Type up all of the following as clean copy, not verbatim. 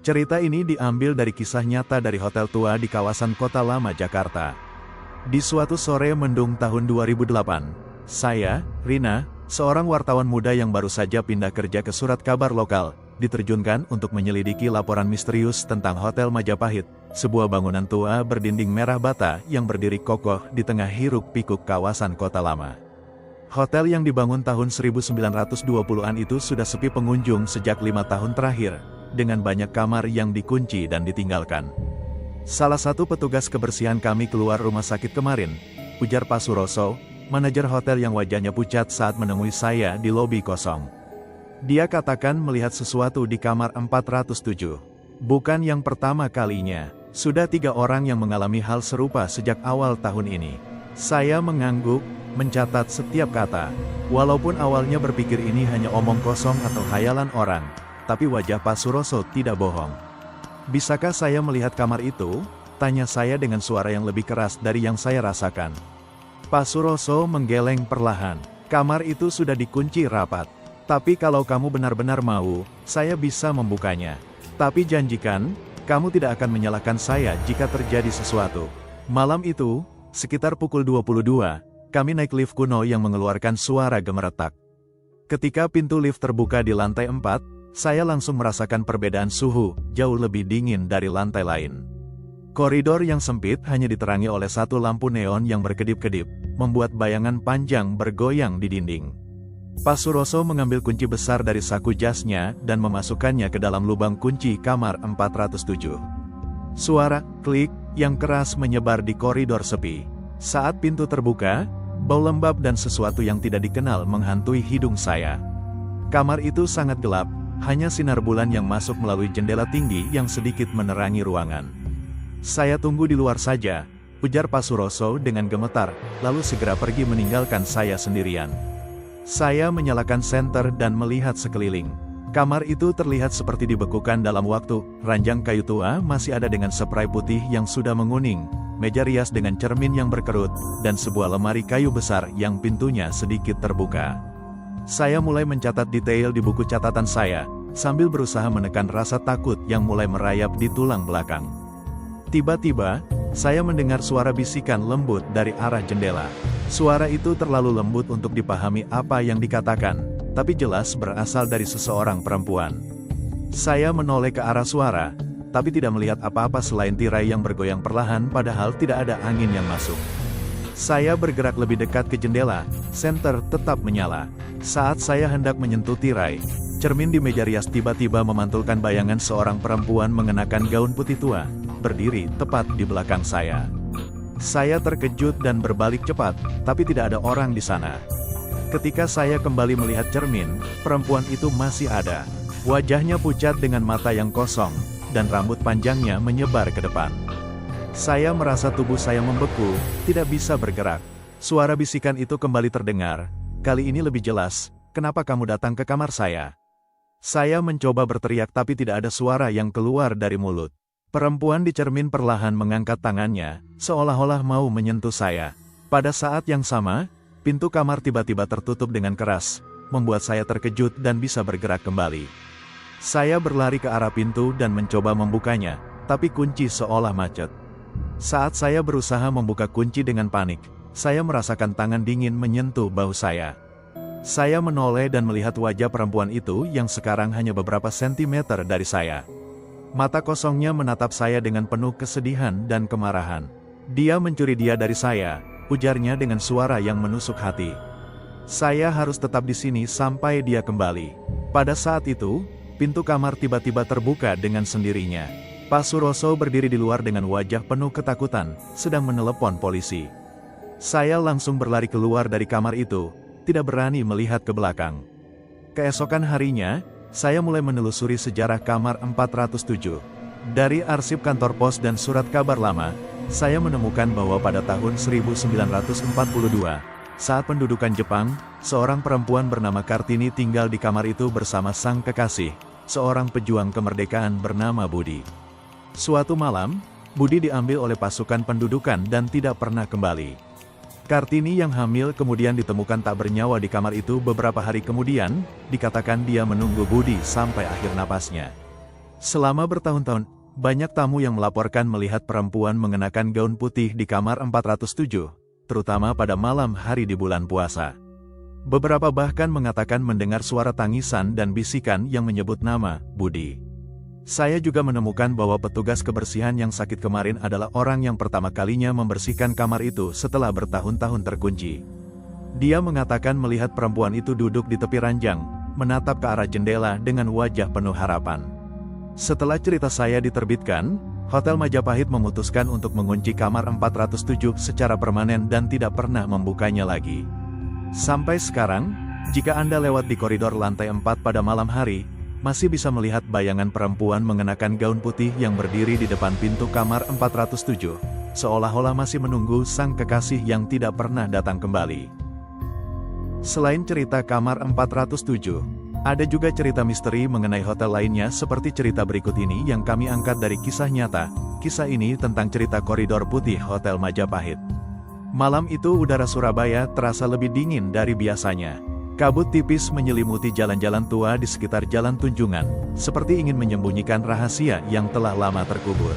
Cerita ini diambil dari kisah nyata dari hotel tua di kawasan Kota Lama, Jakarta. Di suatu sore mendung tahun 2008, saya, Rina, seorang wartawan muda yang baru saja pindah kerja ke surat kabar lokal, diterjunkan untuk menyelidiki laporan misterius tentang Hotel Majapahit, sebuah bangunan tua berdinding merah bata yang berdiri kokoh di tengah hiruk-pikuk kawasan Kota Lama. Hotel yang dibangun tahun 1920-an itu sudah sepi pengunjung sejak 5 tahun terakhir, dengan banyak kamar yang dikunci dan ditinggalkan. Salah satu petugas kebersihan kami keluar rumah sakit kemarin, ujar Pak Suroso, manajer hotel yang wajahnya pucat saat menemui saya di lobi kosong. Dia katakan melihat sesuatu di kamar 407. Bukan yang pertama kalinya, sudah 3 orang yang mengalami hal serupa sejak awal tahun ini. Saya mengangguk, mencatat setiap kata. Walaupun awalnya berpikir ini hanya omong kosong atau khayalan orang, tapi wajah Pak Suroso tidak bohong. Bisakah saya melihat kamar itu? Tanya saya dengan suara yang lebih keras dari yang saya rasakan. Pak Suroso menggeleng perlahan. Kamar itu sudah dikunci rapat. Tapi kalau kamu benar-benar mau, saya bisa membukanya. Tapi janjikan, kamu tidak akan menyalahkan saya jika terjadi sesuatu. Malam itu, sekitar pukul 22, kami naik lift kuno yang mengeluarkan suara gemeretak. Ketika pintu lift terbuka di lantai 4, saya langsung merasakan perbedaan suhu, jauh lebih dingin dari lantai lain. Koridor yang sempit hanya diterangi oleh satu lampu neon yang berkedip-kedip, membuat bayangan panjang bergoyang di dinding. Pak Suroso mengambil kunci besar dari saku jasnya dan memasukkannya ke dalam lubang kunci kamar 407. Suara klik yang keras menyebar di koridor sepi. Saat pintu terbuka, bau lembab dan sesuatu yang tidak dikenal menghantui hidung saya. Kamar itu sangat gelap, hanya sinar bulan yang masuk melalui jendela tinggi yang sedikit menerangi ruangan. Saya tunggu di luar saja, ujar Pak Suroso dengan gemetar, lalu segera pergi meninggalkan saya sendirian. Saya menyalakan senter dan melihat sekeliling. Kamar itu terlihat seperti dibekukan dalam waktu, ranjang kayu tua masih ada dengan spray putih yang sudah menguning, meja rias dengan cermin yang berkerut, dan sebuah lemari kayu besar yang pintunya sedikit terbuka. Saya mulai mencatat detail di buku catatan saya, sambil berusaha menekan rasa takut yang mulai merayap di tulang belakang. Tiba-tiba, saya mendengar suara bisikan lembut dari arah jendela. Suara itu terlalu lembut untuk dipahami apa yang dikatakan, tapi jelas berasal dari seseorang perempuan. Saya menoleh ke arah suara, tapi tidak melihat apa-apa selain tirai yang bergoyang perlahan padahal tidak ada angin yang masuk. Saya bergerak lebih dekat ke jendela, senter tetap menyala. Saat saya hendak menyentuh tirai, cermin di meja rias tiba-tiba memantulkan bayangan seorang perempuan mengenakan gaun putih tua, berdiri tepat di belakang saya. Saya terkejut dan berbalik cepat, tapi tidak ada orang di sana. Ketika saya kembali melihat cermin, perempuan itu masih ada. Wajahnya pucat dengan mata yang kosong, dan rambut panjangnya menyebar ke depan. Saya merasa tubuh saya membeku, tidak bisa bergerak. Suara bisikan itu kembali terdengar. Kali ini lebih jelas, kenapa kamu datang ke kamar saya? Saya mencoba berteriak tapi tidak ada suara yang keluar dari mulut. Perempuan di cermin perlahan mengangkat tangannya, seolah-olah mau menyentuh saya. Pada saat yang sama, pintu kamar tiba-tiba tertutup dengan keras, membuat saya terkejut dan bisa bergerak kembali. Saya berlari ke arah pintu dan mencoba membukanya, tapi kunci seolah macet. Saat saya berusaha membuka kunci dengan panik, saya merasakan tangan dingin menyentuh bahu saya. Saya menoleh dan melihat wajah perempuan itu yang sekarang hanya beberapa sentimeter dari saya. Mata kosongnya menatap saya dengan penuh kesedihan dan kemarahan. Dia mencuri dia dari saya, ujarnya dengan suara yang menusuk hati. Saya harus tetap di sini sampai dia kembali. Pada saat itu, pintu kamar tiba-tiba terbuka dengan sendirinya. Pak Suroso berdiri di luar dengan wajah penuh ketakutan, sedang menelepon polisi. Saya langsung berlari keluar dari kamar itu, tidak berani melihat ke belakang. Keesokan harinya, saya mulai menelusuri sejarah kamar 407. Dari arsip kantor pos dan surat kabar lama, saya menemukan bahwa pada tahun 1942, saat pendudukan Jepang, seorang perempuan bernama Kartini tinggal di kamar itu bersama sang kekasih, seorang pejuang kemerdekaan bernama Budi. Suatu malam, Budi diambil oleh pasukan pendudukan dan tidak pernah kembali. Kartini yang hamil kemudian ditemukan tak bernyawa di kamar itu beberapa hari kemudian, dikatakan dia menunggu Budi sampai akhir napasnya. Selama bertahun-tahun, banyak tamu yang melaporkan melihat perempuan mengenakan gaun putih di kamar 407, terutama pada malam hari di bulan puasa. Beberapa bahkan mengatakan mendengar suara tangisan dan bisikan yang menyebut nama Budi. Saya juga menemukan bahwa petugas kebersihan yang sakit kemarin adalah orang yang pertama kalinya membersihkan kamar itu setelah bertahun-tahun terkunci. Dia mengatakan melihat perempuan itu duduk di tepi ranjang, menatap ke arah jendela dengan wajah penuh harapan. Setelah cerita saya diterbitkan, Hotel Majapahit memutuskan untuk mengunci kamar 407 secara permanen dan tidak pernah membukanya lagi. Sampai sekarang, jika Anda lewat di koridor lantai 4 pada malam hari, masih bisa melihat bayangan perempuan mengenakan gaun putih yang berdiri di depan pintu kamar 407, seolah-olah masih menunggu sang kekasih yang tidak pernah datang kembali. Selain cerita kamar 407, ada juga cerita misteri mengenai hotel lainnya seperti cerita berikut ini yang kami angkat dari kisah nyata. Kisah ini tentang cerita koridor putih Hotel Majapahit. Malam itu udara Surabaya terasa lebih dingin dari biasanya. Kabut tipis menyelimuti jalan-jalan tua di sekitar Jalan Tunjungan, seperti ingin menyembunyikan rahasia yang telah lama terkubur.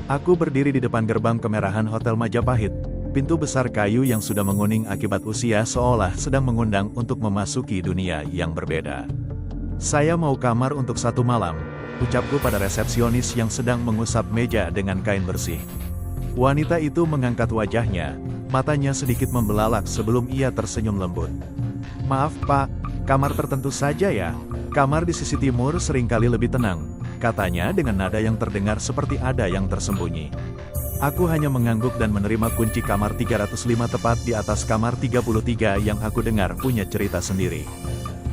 Aku berdiri di depan gerbang kemerahan Hotel Majapahit, pintu besar kayu yang sudah menguning akibat usia seolah sedang mengundang untuk memasuki dunia yang berbeda. Saya mau kamar untuk 1 malam, ucapku pada resepsionis yang sedang mengusap meja dengan kain bersih. Wanita itu mengangkat wajahnya, matanya sedikit membelalak sebelum ia tersenyum lembut. "Maaf Pak, kamar tertentu saja ya. Kamar di sisi timur seringkali lebih tenang," katanya dengan nada yang terdengar seperti ada yang tersembunyi. Aku hanya mengangguk dan menerima kunci kamar 305 tepat di atas kamar 33 yang aku dengar punya cerita sendiri.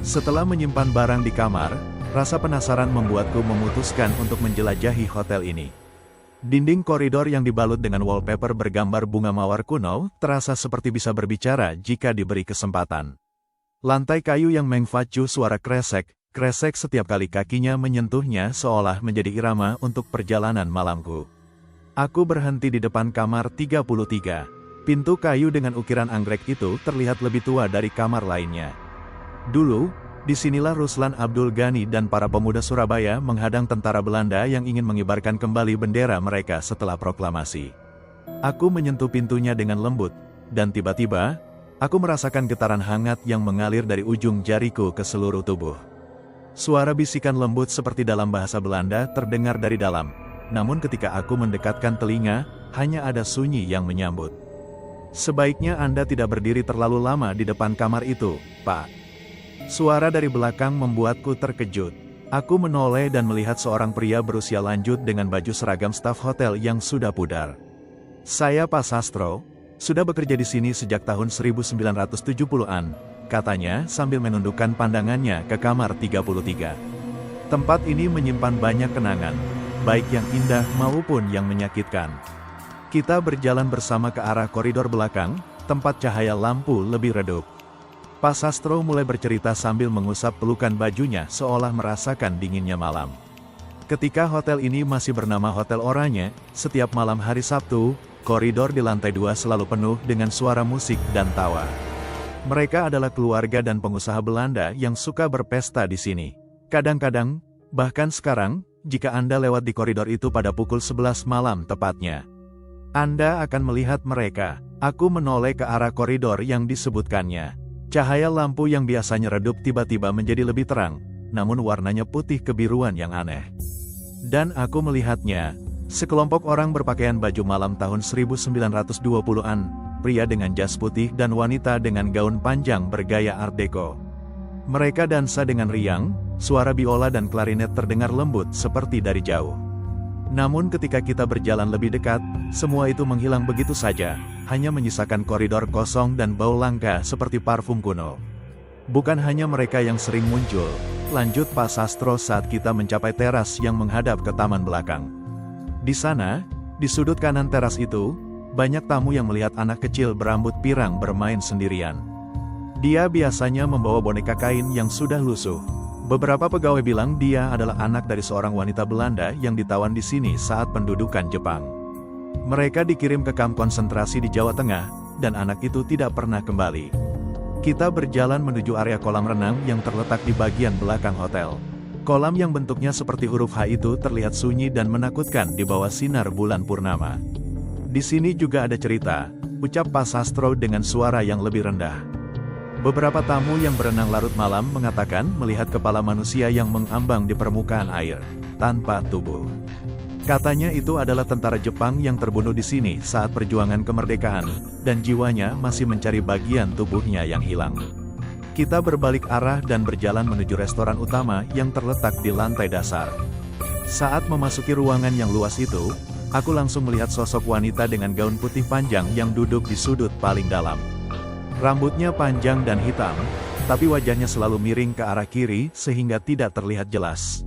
Setelah menyimpan barang di kamar, rasa penasaran membuatku memutuskan untuk menjelajahi hotel ini. Dinding koridor yang dibalut dengan wallpaper bergambar bunga mawar kuno terasa seperti bisa berbicara jika diberi kesempatan. Lantai kayu yang mengfacu suara kresek setiap kali kakinya menyentuhnya seolah menjadi irama untuk perjalanan malamku. Aku berhenti di depan kamar 33. Pintu kayu dengan ukiran anggrek itu terlihat lebih tua dari kamar lainnya. Dulu, disinilah Ruslan Abdul Ghani dan para pemuda Surabaya menghadang tentara Belanda yang ingin mengibarkan kembali bendera mereka setelah proklamasi. Aku menyentuh pintunya dengan lembut, dan tiba-tiba, aku merasakan getaran hangat yang mengalir dari ujung jariku ke seluruh tubuh. Suara bisikan lembut seperti dalam bahasa Belanda terdengar dari dalam, namun ketika aku mendekatkan telinga, hanya ada sunyi yang menyambut. "Sebaiknya Anda tidak berdiri terlalu lama di depan kamar itu, Pak." Suara dari belakang membuatku terkejut. Aku menoleh dan melihat seorang pria berusia lanjut dengan baju seragam staf hotel yang sudah pudar. "Saya Pak Sastro, sudah bekerja di sini sejak tahun 1970-an, katanya sambil menundukkan pandangannya ke kamar 33. Tempat ini menyimpan banyak kenangan, baik yang indah maupun yang menyakitkan. Kita berjalan bersama ke arah koridor belakang, tempat cahaya lampu lebih redup. Pak Sastro mulai bercerita sambil mengusap pelukan bajunya seolah merasakan dinginnya malam. Ketika hotel ini masih bernama Hotel Oranye, setiap malam hari Sabtu, koridor di lantai 2 selalu penuh dengan suara musik dan tawa. Mereka adalah keluarga dan pengusaha Belanda yang suka berpesta di sini. Kadang-kadang, bahkan sekarang, jika Anda lewat di koridor itu pada pukul 11 malam tepatnya, Anda akan melihat mereka. Aku menoleh ke arah koridor yang disebutkannya. Cahaya lampu yang biasanya redup tiba-tiba menjadi lebih terang, namun warnanya putih kebiruan yang aneh. Dan aku melihatnya, sekelompok orang berpakaian baju malam tahun 1920-an, pria dengan jas putih dan wanita dengan gaun panjang bergaya Art Deco. Mereka dansa dengan riang, suara biola dan klarinet terdengar lembut seperti dari jauh. Namun ketika kita berjalan lebih dekat, semua itu menghilang begitu saja, hanya menyisakan koridor kosong dan bau langka seperti parfum kuno. Bukan hanya mereka yang sering muncul, lanjut Pak Sastro saat kita mencapai teras yang menghadap ke taman belakang. Di sana, di sudut kanan teras itu, banyak tamu yang melihat anak kecil berambut pirang bermain sendirian. Dia biasanya membawa boneka kain yang sudah lusuh. Beberapa pegawai bilang dia adalah anak dari seorang wanita Belanda yang ditawan di sini saat pendudukan Jepang. Mereka dikirim ke kamp konsentrasi di Jawa Tengah, dan anak itu tidak pernah kembali. Kita berjalan menuju area kolam renang yang terletak di bagian belakang hotel. Kolam yang bentuknya seperti huruf H itu terlihat sunyi dan menakutkan di bawah sinar bulan purnama. Di sini juga ada cerita, ucap Pak Sastro dengan suara yang lebih rendah. Beberapa tamu yang berenang larut malam mengatakan melihat kepala manusia yang mengambang di permukaan air, tanpa tubuh. Katanya itu adalah tentara Jepang yang terbunuh di sini saat perjuangan kemerdekaan, dan jiwanya masih mencari bagian tubuhnya yang hilang. Kita berbalik arah dan berjalan menuju restoran utama yang terletak di lantai dasar. Saat memasuki ruangan yang luas itu, aku langsung melihat sosok wanita dengan gaun putih panjang yang duduk di sudut paling dalam. Rambutnya panjang dan hitam, tapi wajahnya selalu miring ke arah kiri sehingga tidak terlihat jelas.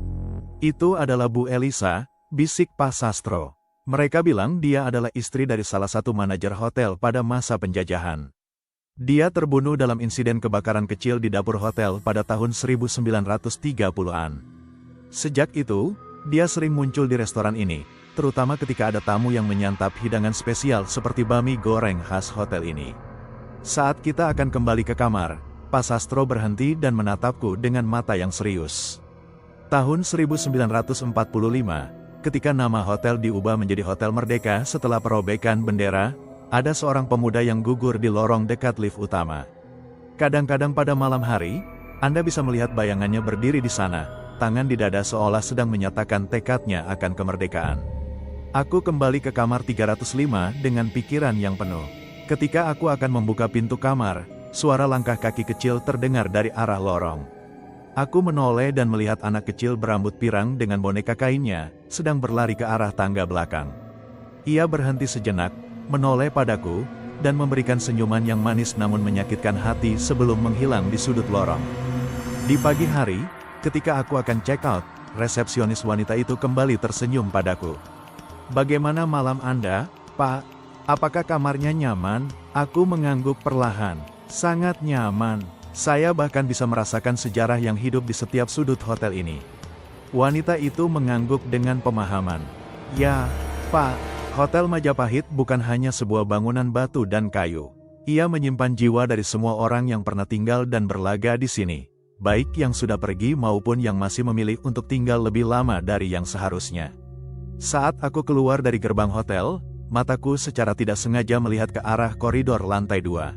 Itu adalah Bu Elisa, bisik Pak Sastro. Mereka bilang dia adalah istri dari salah satu manajer hotel pada masa penjajahan. Dia terbunuh dalam insiden kebakaran kecil di dapur hotel pada tahun 1930-an. Sejak itu, dia sering muncul di restoran ini, terutama ketika ada tamu yang menyantap hidangan spesial seperti bami goreng khas hotel ini. Saat kita akan kembali ke kamar, Pak Sastro berhenti dan menatapku dengan mata yang serius. Tahun 1945, ketika nama hotel diubah menjadi Hotel Merdeka setelah perobekan bendera, ada seorang pemuda yang gugur di lorong dekat lift utama. Kadang-kadang pada malam hari, Anda bisa melihat bayangannya berdiri di sana, tangan di dada seolah sedang menyatakan tekadnya akan kemerdekaan. Aku kembali ke kamar 305 dengan pikiran yang penuh. Ketika aku akan membuka pintu kamar, suara langkah kaki kecil terdengar dari arah lorong. Aku menoleh dan melihat anak kecil berambut pirang dengan boneka kainnya, sedang berlari ke arah tangga belakang. Ia berhenti sejenak, menoleh padaku, dan memberikan senyuman yang manis namun menyakitkan hati sebelum menghilang di sudut lorong. Di pagi hari, ketika aku akan check out, resepsionis wanita itu kembali tersenyum padaku. "Bagaimana malam Anda, Pak? Apakah kamarnya nyaman?" Aku mengangguk perlahan. "Sangat nyaman. Saya bahkan bisa merasakan sejarah yang hidup di setiap sudut hotel ini." Wanita itu mengangguk dengan pemahaman. "Ya, Pak. Hotel Majapahit bukan hanya sebuah bangunan batu dan kayu. Ia menyimpan jiwa dari semua orang yang pernah tinggal dan berlaga di sini, baik yang sudah pergi maupun yang masih memilih untuk tinggal lebih lama dari yang seharusnya." Saat aku keluar dari gerbang hotel, mataku secara tidak sengaja melihat ke arah koridor lantai 2.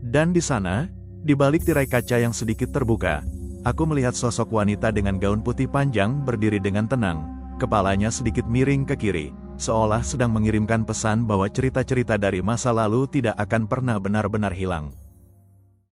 Dan di sana, di balik tirai kaca yang sedikit terbuka, aku melihat sosok wanita dengan gaun putih panjang berdiri dengan tenang, kepalanya sedikit miring ke kiri, seolah sedang mengirimkan pesan bahwa cerita-cerita dari masa lalu tidak akan pernah benar-benar hilang.